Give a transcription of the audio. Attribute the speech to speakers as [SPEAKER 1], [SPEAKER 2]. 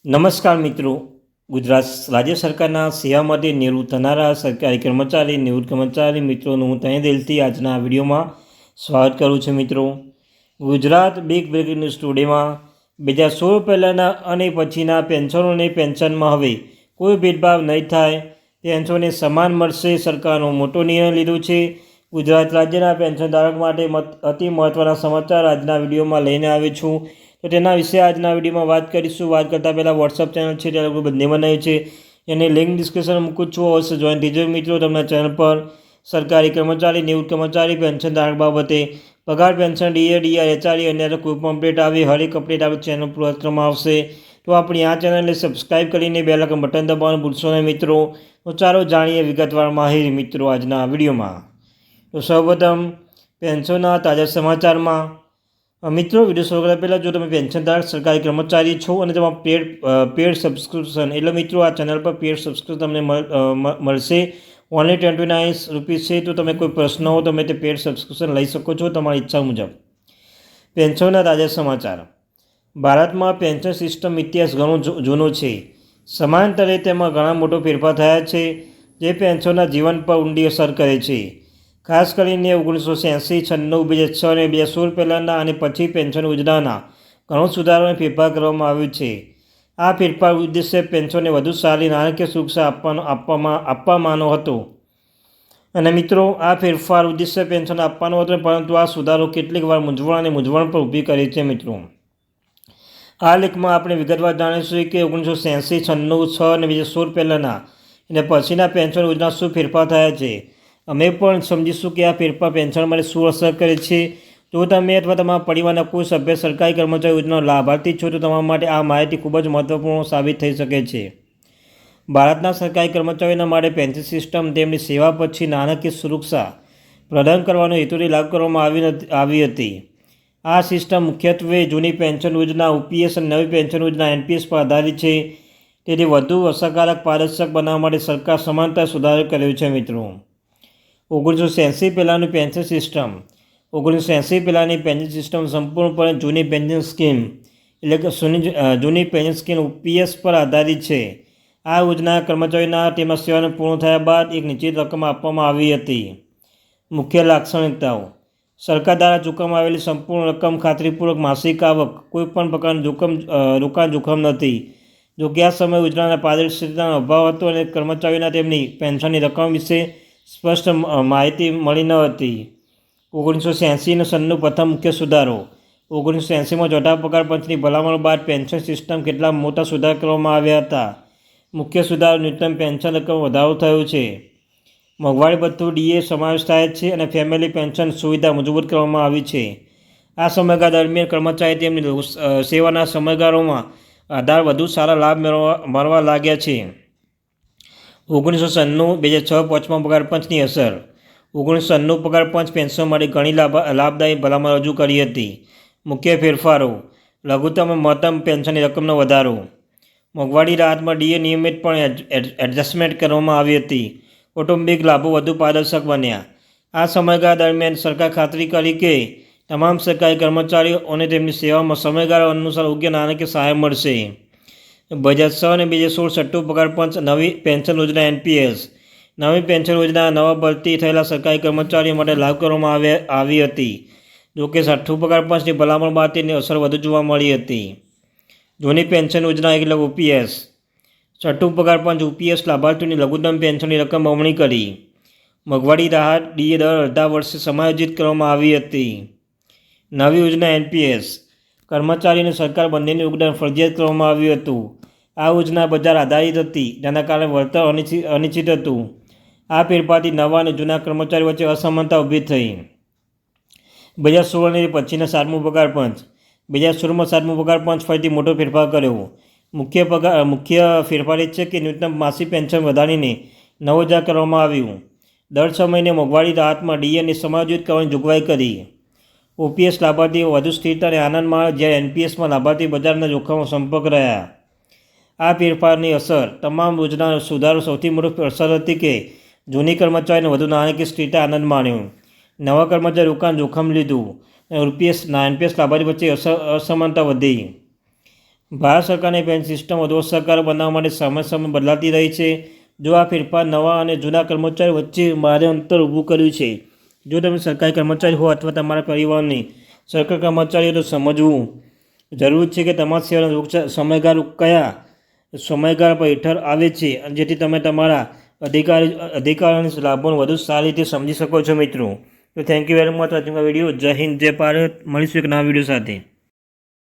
[SPEAKER 1] નમસ્કાર મિત્રો, ગુજરાત રાજ્ય સરકારના સેવા માટે નિવૃત્ત થનારા સરકારી કર્મચારી નિવૃત્ત કર્મચારી મિત્રોનું હું તહે દિલથી આજના વિડીયોમાં સ્વાગત કરું છું. મિત્રો, ગુજરાત બિગ બ્રેકિંગ ન્યૂઝ ટુડેમાં 2016 પહેલાંના અને પછીના પેન્શનોને પેન્શનમાં હવે કોઈ ભેદભાવ નહીં થાય, પેન્શનને સમાન મળશે. સરકારનો મોટો નિર્ણય લીધો છે. ગુજરાત રાજ્યના પેન્શનધારક માટે અતિ મહત્ત્વના સમાચાર આજના વિડીયોમાં લઈને આવ્યો છું. તો તેના વિશે આજના વિડીયોમાં વાત કરીશું. વાત કરતાં પહેલાં વોટ્સઅપ ચેનલ છે તે લોકો બંને બનાવી છે, એની લિંક ડિસ્ક્રિપ્શનમાં મૂકું છું. અવશ્ય જોઈન થજો મિત્રો. તમને ચેનલ પર સરકારી કર્મચારી નિવૃત્ત કર્મચારી પેન્શનધારક બાબતે પગાર પેન્શન ડીએ HRE અને કોઈ પણ અપડેટ આવે હરેક અપડેટ આપણી ચેનલ પર કરવામાં આવશે. તો આપણી આ ચેનલને સબસ્ક્રાઈબ કરીને બેલ આઇકન બટન દબાવવાનું ભૂલશો નહીં મિત્રો. તો ચાલો જાણીએ વિગતવાર માહિતી મિત્રો આજના વિડીયોમાં. તો સૌપ્રથમ પેન્શનના તાજા સમાચારમાં મિત્રો, વિડીયો શરૂ કર્યા પહેલાં જો તમે પેન્શનધારક સરકારી કર્મચારી છો અને તમારા પેડ સબસ્ક્રિપ્શન એટલે મિત્રો આ ચેનલ પર પેડ સબસ્ક્રિપ્શન તમને મળશે ઓનલી ₹29 છે. તો તમે કોઈ પ્રશ્ન હો તમે તે પેડ સબસ્ક્રિપ્શન લઈ શકો છો તમારી ઈચ્છા મુજબ. પેન્શનના તાજા સમાચાર. ભારતમાં પેન્શન સિસ્ટમ ઇતિહાસ ઘણો જૂનો છે. સમાંતરે તેમાં ઘણા મોટો ફેરફાર થયા છે જે પેન્શનના જીવન પર ઊંડી અસર કરે છે. ખાસ કરીને 1986, 96, 2006 અને 2016 પહેલાંના અને પછી પેન્શન યોજનાના ઘણો સુધારો અને ફેરફાર કરવામાં આવ્યો છે. આ ફેરફાર ઉદ્દેશ્ય પેન્શનને વધુ સારી નાણાકીય સુરક્ષા આપવાનો હતો. અને મિત્રો, આ ફેરફાર ઉદ્દેશ્ય પેન્શન આપવાનો હતો, પરંતુ આ સુધારો કેટલીક વાર મૂંઝવણ પર ઊભી કરે છે. મિત્રો, આ લેખમાં આપણે વિગતવાર જાણીશું કે 1986, 96, 6 અને 2016 પહેલાંના અને પછીના પેન્શન યોજના શું ફેરફાર થયા છે. અમે પણ સમજીશું કે આ ફેરફાર પેન્શન માટે શું અસર કરે છે. જો તમે અથવા તમારા પરિવારના કોઈ સભ્ય સરકારી કર્મચારી યોજનાનો લાભાર્થી છો તો તમારા માટે આ માહિતી ખૂબ જ મહત્વપૂર્ણ સાબિત થઈ શકે છે. ભારતના સરકારી કર્મચારીઓના માટે પેન્શન સિસ્ટમ તેમની સેવા પછી નાણાકીય સુરક્ષા પ્રદાન કરવાનો હેતુથી લાગુ કરવામાં આવી હતી. આ સિસ્ટમ મુખ્યત્વે જૂની પેન્શન યોજના UPS અને નવી પેન્શન યોજના NPS પર આધારિત છે. તેથી વધુ અસરકારક પારદર્શક બનાવવા માટે સરકાર સમાંતર સુધારો કર્યો છે. મિત્રો, 1986 પહેલાંની પેન્શન સિસ્ટમ. 1986 પહેલાંની પેન્શન સિસ્ટમ સંપૂર્ણપણે જૂની પેન્શન સ્કીમ એટલે કે જૂની પેન્શન સ્કીમ UPS પર આધારિત છે. આ યોજના કર્મચારીઓના તેમના સેવાનું પૂર્ણ થયા બાદ એક નિશ્ચિત રકમ આપવામાં આવી હતી. મુખ્ય લાક્ષણિકતાઓ. સરકાર દ્વારા ચૂકવવામાં આવેલી સંપૂર્ણ રકમ, ખાતરીપૂર્વક માસિક આવક, કોઈપણ પ્રકારનું રોકાણ જોખમ નથી. જો કે આ સમયે યોજનાના પારદર્શિતાનો અભાવ હતો અને કર્મચારીઓના તેમની પેન્શનની રકમ વિશે સ્પષ્ટ માહિતી મળી ન હતી. 1986 અને 97 પ્રથમ મુખ્ય સુધારો. 1980માં ચોથા પગાર પંચની ભલામણો બાદ પેન્શન સિસ્ટમ કેટલાક મોટા સુધારા કરવામાં આવ્યા હતા. મુખ્ય સુધારો ન્યૂનતમ પેન્શન રકમ વધારો થયો છે. મોંઘવારી ભથ્થું DA સમાવેશ થાય છે અને ફેમિલી પેન્શન સુવિધા મજબૂત કરવામાં આવી છે. આ સમયગાળા દરમિયાન કર્મચારી તેમની સેવાના સમયગાળાઓમાં આધાર વધુ સારા લાભ મળવા લાગ્યા છે. 1996, 2006 પાંચમા પગાર પંચની અસર. 1996 પગાર પંચ પેન્શન માટે ઘણી લાભદાયી ભલામણ રજૂ કરી હતી. મુખ્ય ફેરફારો. લઘુત્તમ અને મહત્તમ પેન્શનની રકમનો વધારો. મોંઘવારી રાહતમાં DA નિયમિતપણે એડજસ્ટમેન્ટ કરવામાં આવી હતી. કૌટુંબિક લાભો વધુ પારદર્શક બન્યા. આ સમયગાળા દરમિયાન સરકાર ખાતરી કરી કે તમામ સરકારી કર્મચારીઓને તેમની સેવામાં સમયગાળા અનુસાર યોગ્ય નાણાકીય સહાય મળશે. 2006 અને 2016 છઠ્ઠું પગાર પંચ. નવી પેન્શન યોજના NPS. નવી પેન્શન યોજના નવા ભરતી થયેલા સરકારી કર્મચારીઓ માટે લાગુ કરવામાં આવી હતી. જોકે છઠ્ઠું પગાર પંચની ભલામણ બાદ તેની અસર વધુ જોવા મળી હતી. જૂની પેન્શન યોજના એટલે UPS. છઠ્ઠું પગાર પંચ UPS લાભાર્થીઓની લઘુત્તમ પેન્શનની રકમ બમણી કરી. મોંઘવારી રાહત DA દર અડધા વર્ષે સમાયોજિત કરવામાં આવી હતી. નવી યોજના NPS. કર્મચારી અને સરકાર બંનેનું યોગદાન ફરજિયાત કરવામાં આવ્યું હતું. આ યોજના બજાર આધારિત હતી, જેના કારણે વળતર અનિશ્ચિત હતું. આ ફેરફારથી નવા અને જૂના કર્મચારીઓ વચ્ચે અસમાનતા ઊભી થઈ. 2016 અને પછીના 7મું પગાર પંચ. 2016માં 7મું પગાર પંચ ફરીથી મોટો ફેરફાર કર્યો. મુખ્ય ફેરફાર એ છે કે ન્યૂનતમ માસિક પેન્શન વધારીને 9,000 કરવામાં આવ્યું. દર 6 મહિને મોંઘવારી રાહતમાં DAને સમાયોજિત કરવાની જોગવાઈ કરી. UPS લાભાર્થીઓ વધુ સ્થિરતા અને આનંદ માણે, જ્યારે NPSમાં લાભાર્થી બજારના જોખમો સંપર્ક રહ્યા. આ ફેરફારની અસર. તમામ યોજનાનો સુધારો સૌથી મોટો અસર હતી કે જૂની કર્મચારીને વધુ નાણાકીય સ્થિરતા આનંદ માણ્યો. નવા કર્મચારી રોકાણ જોખમ લીધું અને NPS લાભાર્થી વચ્ચે અસમાનતા વધી. ભારત સરકારની પેન્શન સિસ્ટમ વધુ અસરકારક બનાવવા માટે સમય સમય બદલાતી રહી છે. જો આ ફેરફાર નવા અને જૂના કર્મચારીઓ વચ્ચે ભારે અંતર ઊભું કર્યું છે. જો તમે સરકારી કર્મચારી હો અથવા તમારા પરિવારની સરકારી કર્મચારીઓ, તો સમજવું જરૂરી છે કે તમારા સેવાનો સમયગાળો કયા સમયગાળા પર હેઠળ આવે છે, જેથી તમે તમારા અધિકાર અને લાભોને વધુ સારી રીતે સમજી શકો છો મિત્રો. તો thank you very much watching video. જય હિન્દ, જય ભારત. મળીશું એક નવા વિડીયો સાથે.